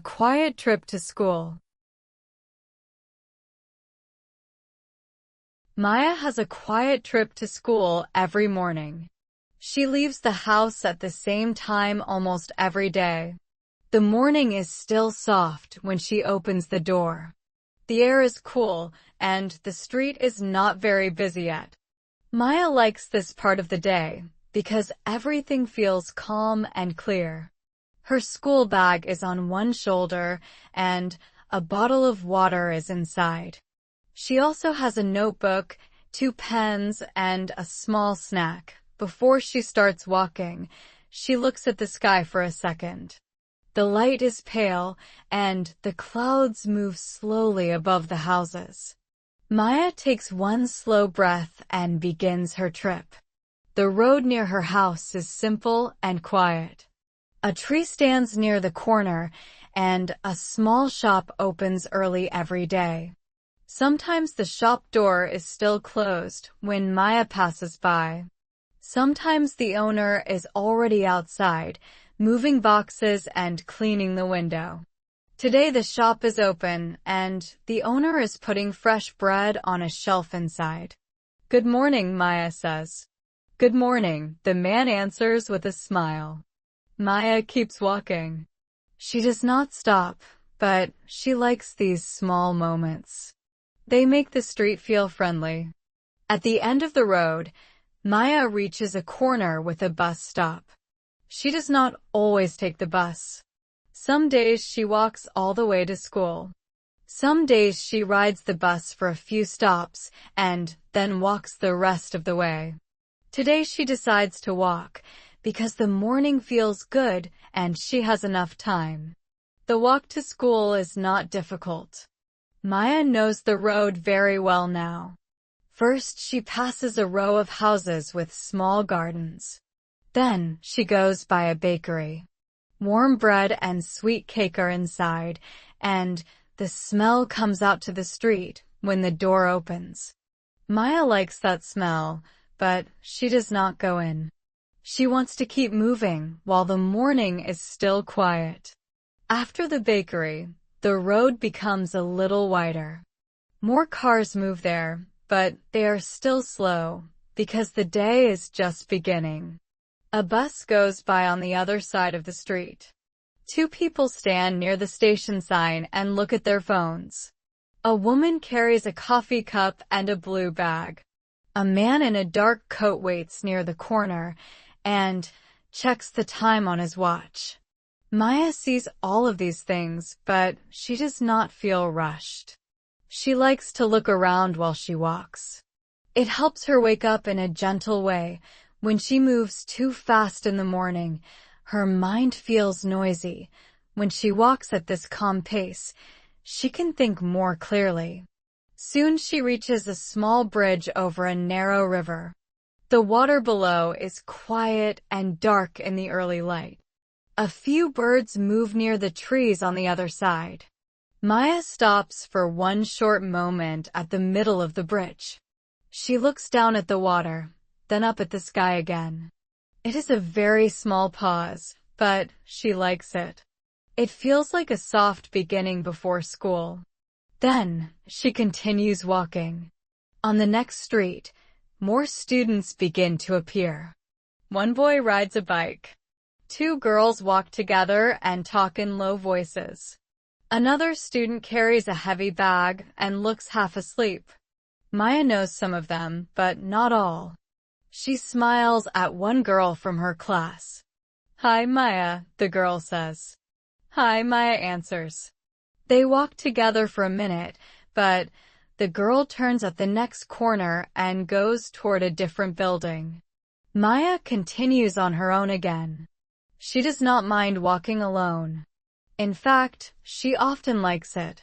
A quiet trip to school. Maya has a quiet trip to school every morning. She leaves the house at the same time almost every day. The morning is still soft when she opens the door. The air is cool, and the street is not very busy yet. Maya likes this part of the day because everything feels calm and clear. Her school bag is on one shoulder, and a bottle of water is inside. She also has a notebook, 2 pens, and a small snack. Before she starts walking, she looks at the sky for a second. The light is pale, and the clouds move slowly above the houses. Maya takes one slow breath and begins her trip. The road near her house is simple and quiet. A tree stands near the corner, and a small shop opens early every day. Sometimes the shop door is still closed when Maya passes by. Sometimes the owner is already outside, moving boxes and cleaning the window. Today the shop is open, and the owner is putting fresh bread on a shelf inside. "Good morning," Maya says. "Good morning," the man answers with a smile. Maya keeps walking. She does not stop, but she likes these small moments. They make the street feel friendly. At the end of the road, Maya reaches a corner with a bus stop. She does not always take the bus. Some days she walks all the way to school. Some days she rides the bus for a few stops and then walks the rest of the way. Today she decides to walk because the morning feels good and she has enough time. The walk to school is not difficult. Maya knows the road very well now. First, she passes a row of houses with small gardens. Then, she goes by a bakery. Warm bread and sweet cake are inside, and the smell comes out to the street when the door opens. Maya likes that smell, but she does not go in. She wants to keep moving while the morning is still quiet. After the bakery, the road becomes a little wider. More cars move there, but they are still slow because the day is just beginning. A bus goes by on the other side of the street. 2 people stand near the station sign and look at their phones. A woman carries a coffee cup and a blue bag. A man in a dark coat waits near the corner and checks the time on his watch. Maya sees all of these things, but she does not feel rushed. She likes to look around while she walks. It helps her wake up in a gentle way. When she moves too fast in the morning, her mind feels noisy. When she walks at this calm pace, she can think more clearly. Soon she reaches a small bridge over a narrow river. The water below is quiet and dark in the early light. A few birds move near the trees on the other side. Maya stops for one short moment at the middle of the bridge. She looks down at the water, then up at the sky again. It is a very small pause, but she likes it. It feels like a soft beginning before school. Then, she continues walking. On the next street, more students begin to appear. One boy rides a bike. 2 girls walk together and talk in low voices. Another student carries a heavy bag and looks half asleep. Maya knows some of them, but not all. She smiles at one girl from her class. "Hi, Maya," the girl says. "Hi," Maya answers. They walk together for a minute, but the girl turns at the next corner and goes toward a different building. Maya continues on her own again. She does not mind walking alone. In fact, she often likes it.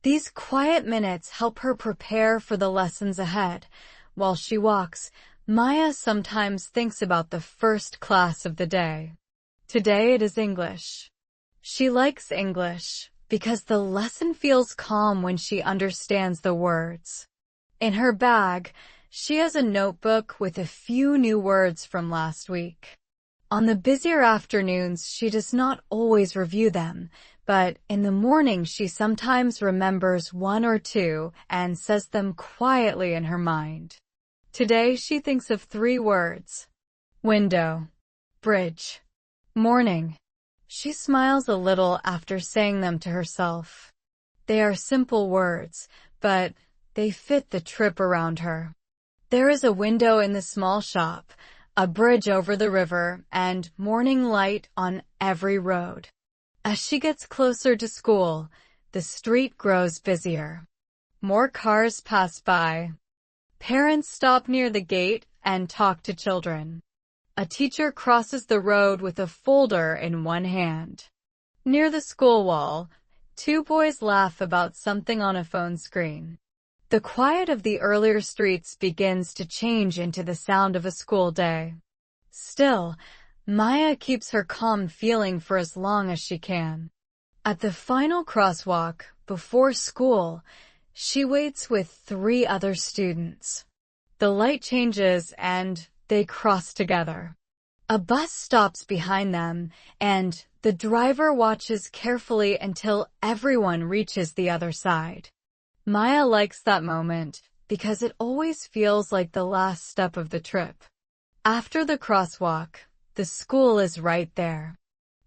These quiet minutes help her prepare for the lessons ahead. While she walks, Maya sometimes thinks about the first class of the day. Today it is English. She likes English because the lesson feels calm when she understands the words. In her bag, she has a notebook with a few new words from last week. On the busier afternoons, she does not always review them, but in the morning she sometimes remembers one or two and says them quietly in her mind. Today she thinks of 3 words: window, bridge, morning. She smiles a little after saying them to herself. They are simple words, but they fit the trip around her. There is a window in the small shop, a bridge over the river, and morning light on every road. As she gets closer to school, the street grows busier. More cars pass by. Parents stop near the gate and talk to children. A teacher crosses the road with a folder in one hand. Near the school wall, 2 boys laugh about something on a phone screen. The quiet of the earlier streets begins to change into the sound of a school day. Still, Maya keeps her calm feeling for as long as she can. At the final crosswalk, before school, she waits with 3 other students. The light changes and they cross together. A bus stops behind them, and the driver watches carefully until everyone reaches the other side. Maya likes that moment because it always feels like the last step of the trip. After the crosswalk, the school is right there.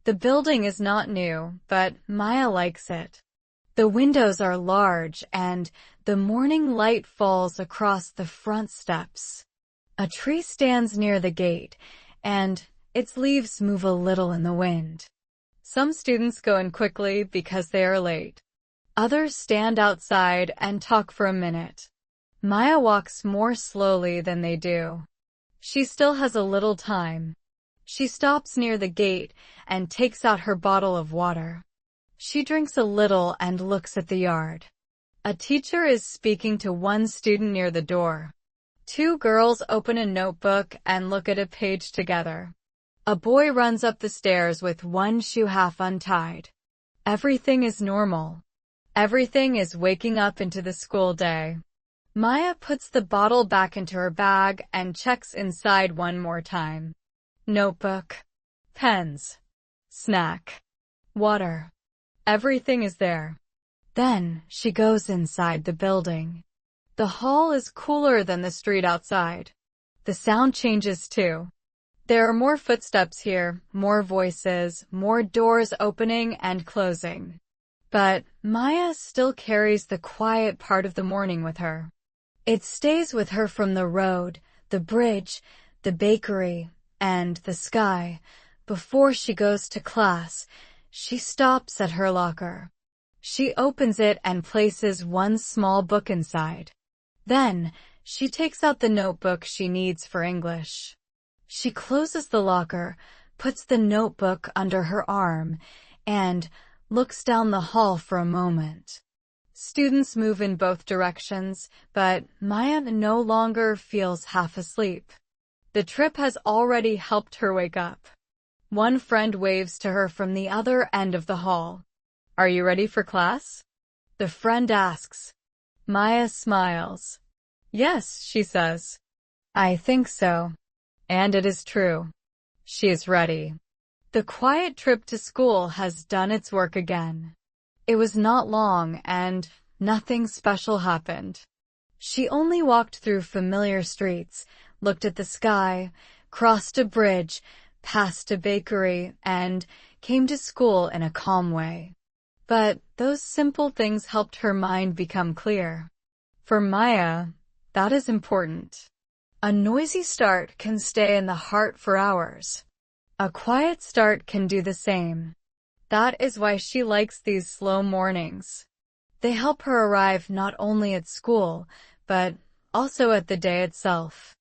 The building is not new, but Maya likes it. The windows are large and the morning light falls across the front steps. A tree stands near the gate and its leaves move a little in the wind. Some students go in quickly because they are late. Others stand outside and talk for a minute. Maya walks more slowly than they do. She still has a little time. She stops near the gate and takes out her bottle of water. She drinks a little and looks at the yard. A teacher is speaking to one student near the door. 2 girls open a notebook and look at a page together. A boy runs up the stairs with one shoe half untied. Everything is normal. Everything is waking up into the school day. Maya puts the bottle back into her bag and checks inside one more time. Notebook, pens, snack, water. Everything is there. Then she goes inside the building. The hall is cooler than the street outside. The sound changes too. There are more footsteps here, more voices, more doors opening and closing. But Maya still carries the quiet part of the morning with her. It stays with her from the road, the bridge, the bakery, and the sky. Before she goes to class, she stops at her locker. She opens it and places one small book inside. Then, she takes out the notebook she needs for English. She closes the locker, puts the notebook under her arm, and looks down the hall for a moment. Students move in both directions, but Maya no longer feels half asleep. The trip has already helped her wake up. One friend waves to her from the other end of the hall. "Are you ready for class?" The friend asks. Maya smiles. "Yes," she says. "I think so." And it is true. She is ready. The quiet trip to school has done its work again. It was not long and nothing special happened. She only walked through familiar streets, looked at the sky, crossed a bridge, passed a bakery, and came to school in a calm way. But those simple things helped her mind become clear. For Maya, that is important. A noisy start can stay in the heart for hours. A quiet start can do the same. That is why she likes these slow mornings. They help her arrive not only at school, but also at the day itself.